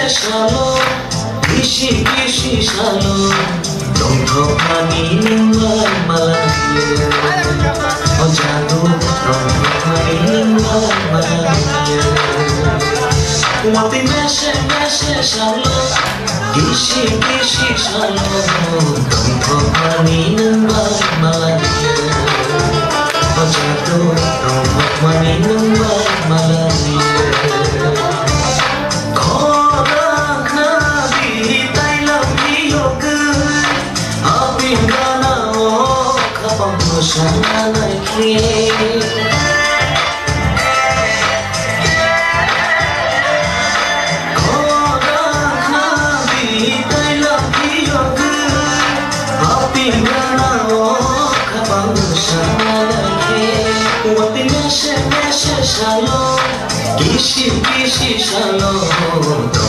shalom, kishi shalom, don't talk money ningwal malaya, ojadu don't talk money ningwal malaya. Wati meshe shalom, kishi shalom, don't talk money ningwal malaya, ojadu don't talk money ningwal malaya. Sana lagi, korang nabi tay lagi yoga, api gana oh kapang sana lagi, wati meshe shalom, kishi shalom.